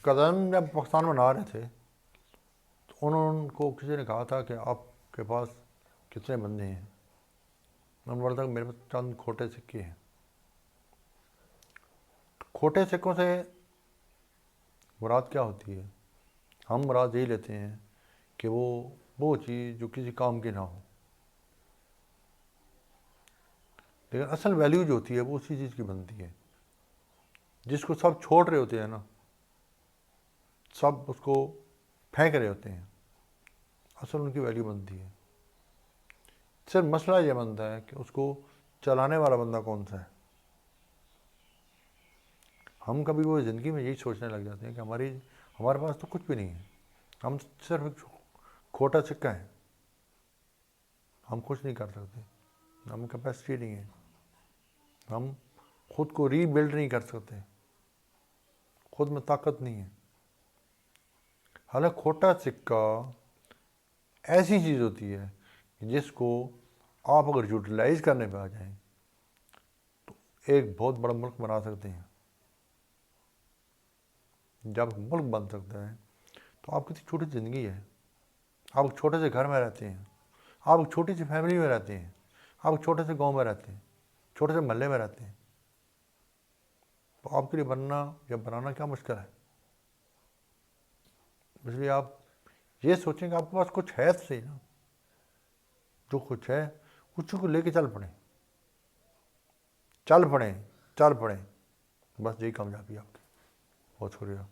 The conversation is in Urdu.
کزن جب پاکستان میں آ رہے تھے تو ان کو کسی نے کہا تھا کہ آپ کے پاس کتنے بندے ہیں؟ انہوں نے بولا تھا کہ میرے پاس چند کھوٹے سکے ہیں. کھوٹے سکوں سے مراد کیا ہوتی ہے؟ ہم مراد یہی لیتے ہیں کہ وہ چیز جو کسی کام کی نہ ہو، لیکن اصل ویلیو جو ہوتی ہے وہ اسی چیز کی بنتی ہے جس کو سب چھوڑ رہے ہوتے ہیں نا، سب اس کو پھینک رہے ہوتے ہیں، اصل ان کی ویلیو بنتی ہے. صرف مسئلہ یہ بنتا ہے کہ اس کو چلانے والا بندہ کون سا ہے. ہم کبھی وہ زندگی میں یہی سوچنے لگ جاتے ہیں کہ ہمارے پاس تو کچھ بھی نہیں ہے، ہم صرف ایک کھوٹا سکہ ہے، ہم کچھ نہیں کر سکتے، ہم کیپیسٹی نہیں ہے، ہم خود کو ری بلڈ نہیں کر سکتے، خود میں طاقت نہیں ہے. حالانکہ کھوٹا سکہ ایسی چیز ہوتی ہے جس کو آپ اگر یوٹیلائز کرنے پہ آ جائیں تو ایک بہت بڑا ملک بنا سکتے ہیں. جب ملک بن سکتا ہے تو آپ کی چھوٹی زندگی ہے، آپ ایک چھوٹے سے گھر میں رہتے ہیں، آپ ایک چھوٹی سی فیملی میں رہتے ہیں، آپ ایک چھوٹے سے گاؤں میں رہتے ہیں، چھوٹے سے محلے میں رہتے ہیں، تو آپ کے لیے بننا یا بنانا کیا مشکل ہے. اس لیے آپ یہ سوچیں کہ آپ کے پاس کچھ ہے تو صحیح نا، جو کچھ ہے اسی کو لے کے چل پڑیں، چل پڑیں، بس یہی کامیابی آپ کی. بہت شکریہ.